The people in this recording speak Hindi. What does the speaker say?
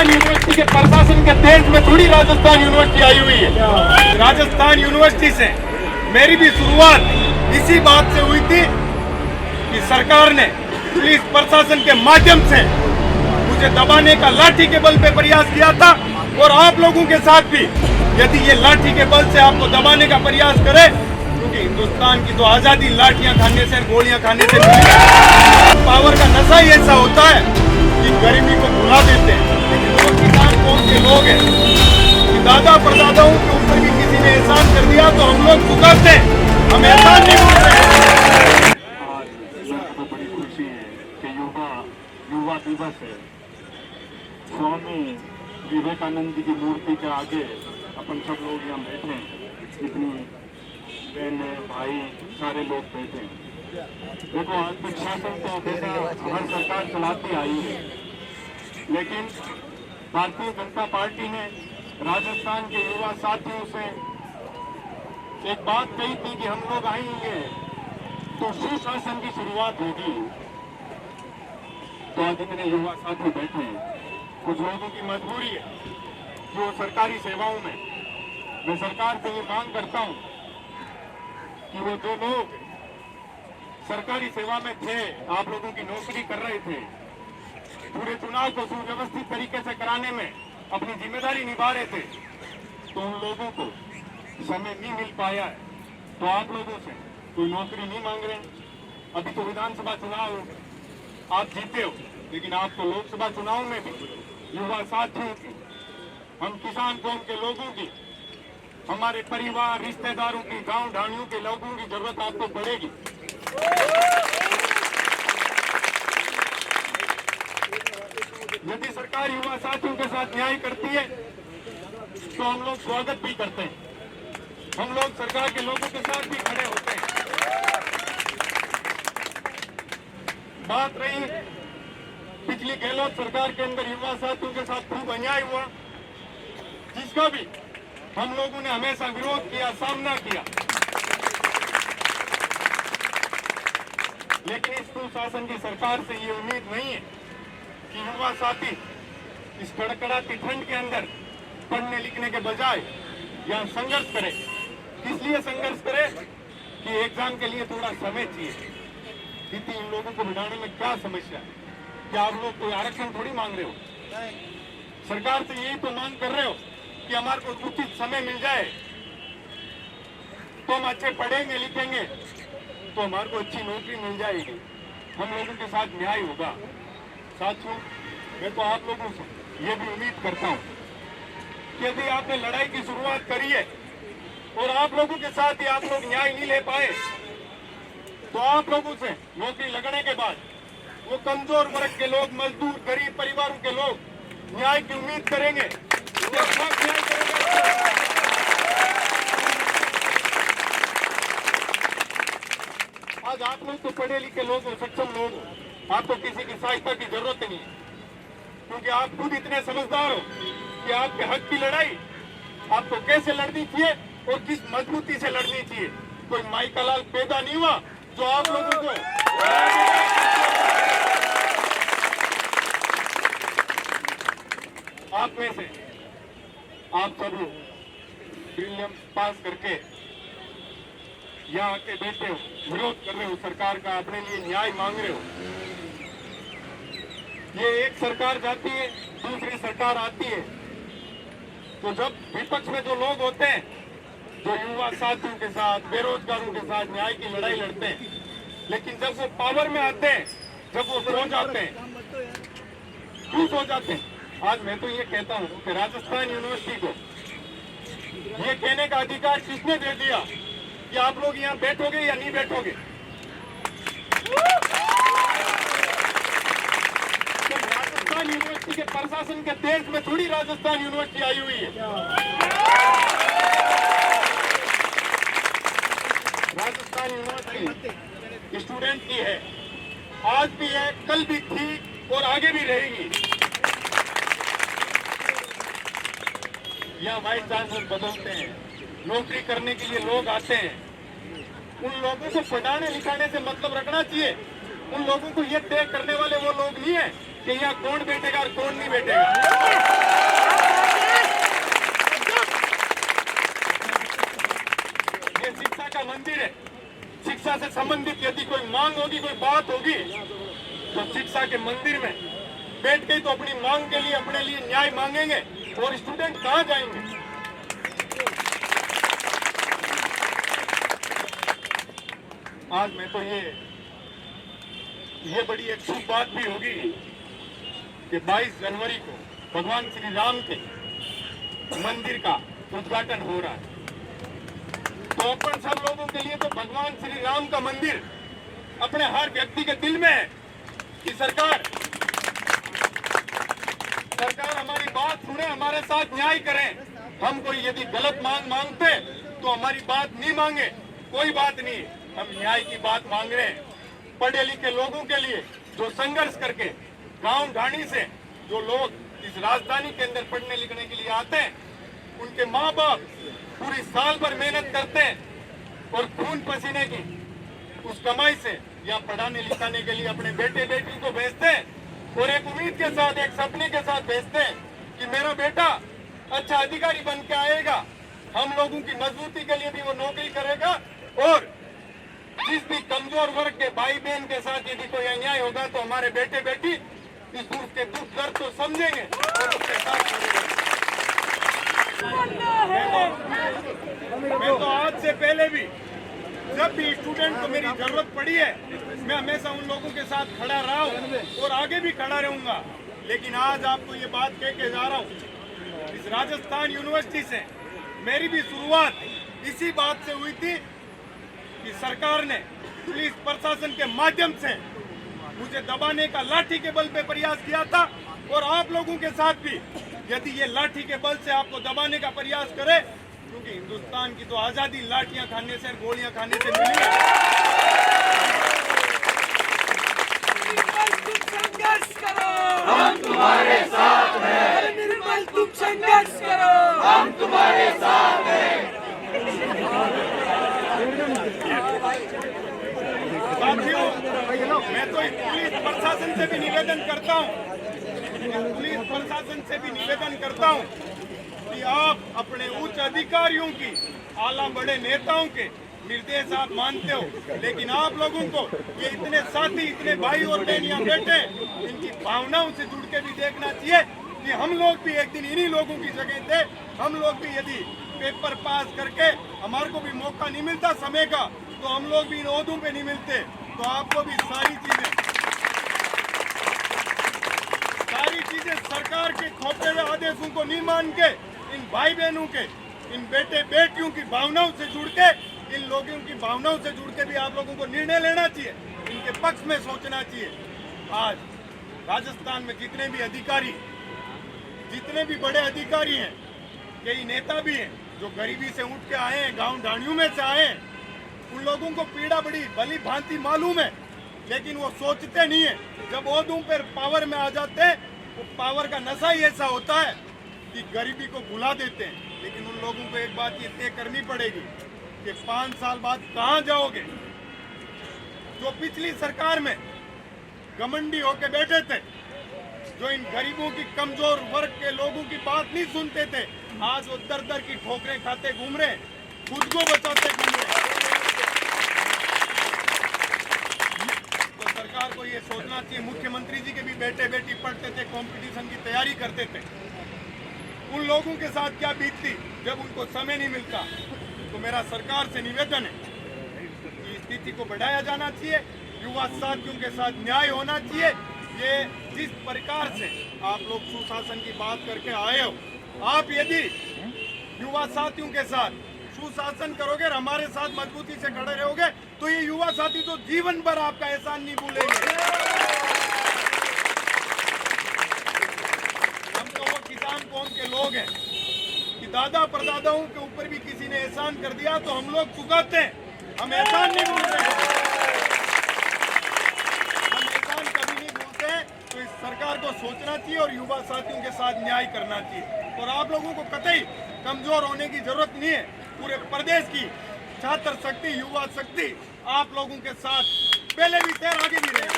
राजस्थान यूनिवर्सिटी के प्रशासन के तेज में थोड़ी राजस्थान यूनिवर्सिटी आई हुई है। राजस्थान यूनिवर्सिटी से मेरी भी शुरुआत इसी बात से हुई थी कि सरकार ने पुलिस प्रशासन के माध्यम से मुझे दबाने का लाठी के बल पे प्रयास किया था, और आप लोगों के साथ भी यदि ये लाठी के बल से आपको दबाने का प्रयास करे, क्योंकि हिंदुस्तान की तो आजादी लाठियां खाने से, गोलियां खाने से नहीं है। पावर का नशा ही ऐसा होता है कि गरीबी को भुला देते हैं। लेकिन वो किसान कौन के लोग हैं कि दादा परदादाओं के ऊपर भी किसी ने एहसान कर दिया तो हम लोग चुकाते हैं, हम एहसान नहीं भूल रहे। तो बड़ी खुशी है कि युवा दिवस है। स्वामी विवेकानंद जी की मूर्ति के आगे अपन सब लोग यहाँ बैठे हैं, जितनी बहने भाई सारे लोग बैठे हैं। देखो, आज तक शासन तो हमेशा हर सरकार चलाती आई है, लेकिन भारतीय जनता पार्टी ने राजस्थान के युवा साथियों से एक बात कही थी कि हम लोग आएंगे तो सुशासन की शुरुआत होगी। तो आज इतने युवा साथी बैठे हैं। कुछ लोगों की मजबूरी है जो सरकारी सेवाओं में, मैं सरकार से ये मांग करता हूं कि वो जो लोग सरकारी सेवा में थे, आप लोगों की नौकरी कर रहे थे, पूरे चुनाव को सुव्यवस्थित तरीके से कराने में अपनी जिम्मेदारी निभा रहे थे, तो उन लोगों को समय नहीं मिल पाया है। तो आप लोगों से कोई नौकरी नहीं मांग रहे। अभी तो विधानसभा चुनाव हो गए, आप जीते हो, लेकिन आपको लोकसभा चुनाव में भी युवा साथियों की, हम किसान कौम के लोगों की, हमारे परिवार रिश्तेदारों की, गांव ढाणियों के लोगों की जरूरत आपको पड़ेगी। यदि सरकार युवा साथियों के साथ न्याय करती है तो हम लोग स्वागत भी करते हैं, हम लोग सरकार के लोगों के साथ भी खड़े होते हैं। बात रही पिछली गहलोत सरकार के अंदर युवा साथियों के साथ खूब अन्याय हुआ, जिसका भी हम लोगों ने हमेशा विरोध किया, सामना किया, लेकिन इस सुशासन की सरकार से ये उम्मीद नहीं है कि युवा साथी इस कड़कड़ाती ठंड के अंदर पढ़ने लिखने के बजाय यहाँ संघर्ष करे। इसलिए संघर्ष करे कि एग्जाम के लिए थोड़ा समय चाहिए। इतनी इन लोगों को बिठाने में क्या समस्या है? क्या आप लोग कोई आरक्षण थोड़ी मांग रहे हो? सरकार से यही तो मांग कर रहे हो कि हमारे को उचित समय मिल जाए, तो हम अच्छे पढ़ेंगे लिखेंगे, तो हमारे को अच्छी नौकरी मिल जाएगी, हम लोगों के साथ न्याय होगा। साथियों, मैं तो आप लोगों से ये भी उम्मीद करता हूँ कि यदि आपने लड़ाई की शुरुआत करी है और आप लोगों के साथ ही आप लोग न्याय नहीं ले पाए, तो आप लोगों से नौकरी लगने के बाद वो कमजोर वर्ग के लोग, मजदूर, गरीब परिवारों के लोग न्याय की उम्मीद करेंगे। न्याय करेंगे। आज आप लोग तो पढ़े लिखे लोग हो, सक्षम लोग हो, आपको किसी की सहायता की जरूरत नहीं है, क्योंकि आप खुद इतने समझदार हो कि आपके हक की लड़ाई आपको कैसे लड़नी चाहिए और किस मजबूती से लड़नी चाहिए। कोई माई का लाल पैदा नहीं हुआ जो आप लोगों को आप में से आप सब लोग प्रीलिम पास करके यहाँ आके बैठे हो, विरोध कर रहे हो सरकार का, अपने लिए न्याय मांग रहे हो। ये एक सरकार जाती है, दूसरी सरकार आती है, तो जब विपक्ष में जो लोग होते हैं, जो युवा साथियों के साथ, बेरोजगारों के साथ न्याय की लड़ाई लड़ते हैं, लेकिन जब वो पावर में आते हैं, जब वो सो जाते हैं, क्यों सो जाते हैं? आज मैं तो ये कहता हूँ कि राजस्थान यूनिवर्सिटी को ये कहने का अधिकार किसने दे दिया कि आप लोग यहाँ बैठोगे या नहीं बैठोगे? तो राजस्थान यूनिवर्सिटी के प्रशासन के देश में थोड़ी राजस्थान यूनिवर्सिटी आई हुई है। राजस्थान यूनिवर्सिटी स्टूडेंट की है, आज भी है, कल भी थी और आगे भी रहेगी। यहाँ वाइस चांसलर बदलते हैं, नौकरी करने के लिए लोग आते हैं। उन लोगों को पढ़ाने लिखाने से मतलब रखना चाहिए। उन लोगों को ये तय करने वाले वो लोग नहीं है कि यहाँ कौन बैठेगा और कौन नहीं बैठेगा। शिक्षा से संबंधित यदि कोई मांग होगी, कोई बात होगी, तो शिक्षा के मंदिर में बैठ के तो अपनी मांग के लिए, अपने लिए न्याय मांगेंगे, और स्टूडेंट कहाँ जाएंगे? आज मैं तो ये बड़ी एक शुभ बात भी होगी कि 22 जनवरी को भगवान श्री राम के मंदिर का उद्घाटन हो रहा है। तो अपन सब लोगों के लिए तो भगवान श्री राम का मंदिर अपने हर व्यक्ति के दिल में है कि सरकार हमारी बात सुने, हमारे साथ न्याय करें। हम कोई यदि गलत मांग मांगते तो हमारी बात नहीं मांगे, कोई बात नहीं, हम न्याय की बात मांग रहे हैं। पढ़े लिखे लोगों के लिए जो संघर्ष करके गांव ढाणी से जो लोग इस राजधानी के अंदर पढ़ने लिखने के लिए आते हैं, उनके माँ बाप पूरी साल भर मेहनत करते हैं और खून पसीने की उस कमाई से यहाँ पढ़ाने लिखाने के लिए अपने बेटे बेटी को भेजते हैं, और एक उम्मीद के साथ, एक सपने के साथ भेजते हैं कि मेरा बेटा अच्छा अधिकारी बन के आएगा, हम लोगों की मजबूती के लिए भी वो नौकरी करेगा, और जिस भी कमजोर वर्ग के भाई बहन के साथ यदि कोई अन्याय होगा तो हमारे बेटे बेटी उसके दुख दर्द को समझेंगे और उसके साथ मैं तो आज से पहले भी जब भी स्टूडेंट को मेरी जरूरत पड़ी है, मैं हमेशा उन लोगों के साथ खड़ा रहा हूँ और आगे भी खड़ा रहूंगा। लेकिन आज आपको ये बात कह के जा रहा हूँ, इस राजस्थान यूनिवर्सिटी से मेरी भी शुरुआत इसी बात से हुई थी कि सरकार ने पुलिस प्रशासन के माध्यम से मुझे दबाने का लाठी के बल पे प्रयास किया था, और आप लोगों के साथ भी यदि ये लाठी के बल से आपको दबाने का प्रयास करे, क्योंकि हिंदुस्तान की तो आजादी लाठियां खाने से, गोलियां खाने से मिली है। संघर्ष करो, हम तुम्हारे साथ हैं। निर्मल तुम संघर्ष करो, हम तुम्हारे साथ हैं। साथियों, मैं तो पुलिस प्रशासन से भी निवेदन करता हूँ, पुलिस प्रशासन से भी निवेदन करता हूँ कि आप अपने उच्च अधिकारियों की, आला बड़े नेताओं के निर्देश आप मानते हो, लेकिन आप लोगों को ये इतने साथी, इतने भाई और बहन यहाँ बैठे, इनकी भावनाओं से जुड़ के भी देखना चाहिए कि हम लोग भी एक दिन इन्हीं लोगों की जगह थे। हम लोग भी यदि पेपर पास करके हमारे को भी मौका नहीं मिलता समय का, तो हम लोग भी इन ओहदों पे नहीं मिलते। तो आपको भी सारी चीजें सरकार के थोपे हुए आदेशों को नहीं मान के, इन भाई बहनों के, इन बेटे बेटियों की भावनाओं से जुड़ के, इन लोगों की भावनाओं से जुड़ के भी आप लोगों को निर्णय लेना चाहिए, इनके पक्ष में सोचना चाहिए। आज राजस्थान में जितने भी अधिकारी, जितने भी बड़े अधिकारी हैं, कई नेता भी हैं जो गरीबी से उठ के आए हैं, गांव ढाणियों में से आए हैं, उन लोगों को पीड़ा बड़ी भली भांति मालूम है, लेकिन वो सोचते नहीं है। जब ओहदों पर पावर में आ जाते हैं, वो पावर का नशा ही ऐसा होता है कि गरीबी को भुला देते हैं। लेकिन उन लोगों को एक बात ये तय करनी पड़ेगी कि 5 साल बाद कहाँ जाओगे। जो पिछली सरकार में घमंडी होके बैठे थे, जो इन गरीबों की, कमजोर वर्ग के लोगों की बात नहीं सुनते थे, आज वो दर दर की ठोकरें खाते घूम रहे, खुद को बचाते घूम रहे। तो सरकार को ये सोचना चाहिए। मुख्यमंत्री जी के भी बेटे बेटी पढ़ते थे, कंपटीशन की तैयारी करते थे, उन लोगों के साथ क्या बीतती जब उनको समय नहीं मिलता। तो मेरा सरकार से निवेदन है कि स्थिति को बढ़ाया जाना चाहिए, युवा साथियों के साथ न्याय होना चाहिए। ये जिस प्रकार से आप लोग सुशासन की बात करके आए हो, आप यदि युवा साथियों के साथ सुशासन करोगे और हमारे साथ मजबूती से खड़े रहोगे, तो ये युवा साथी तो जीवन भर आपका एहसान नहीं भूलेंगे। हम तो वो किसान कौम के लोग हैं कि दादा परदादाओं के ऊपर भी किसी ने एहसान कर दिया तो हम लोग चुकाते हैं, हम एहसान नहीं भूलते। सरकार को सोचना चाहिए और युवा साथियों के साथ न्याय करना चाहिए। और आप लोगों को कतई कमजोर होने की जरूरत नहीं है। पूरे प्रदेश की छात्र शक्ति, युवा शक्ति आप लोगों के साथ पहले भी थे, आगे भी रहे।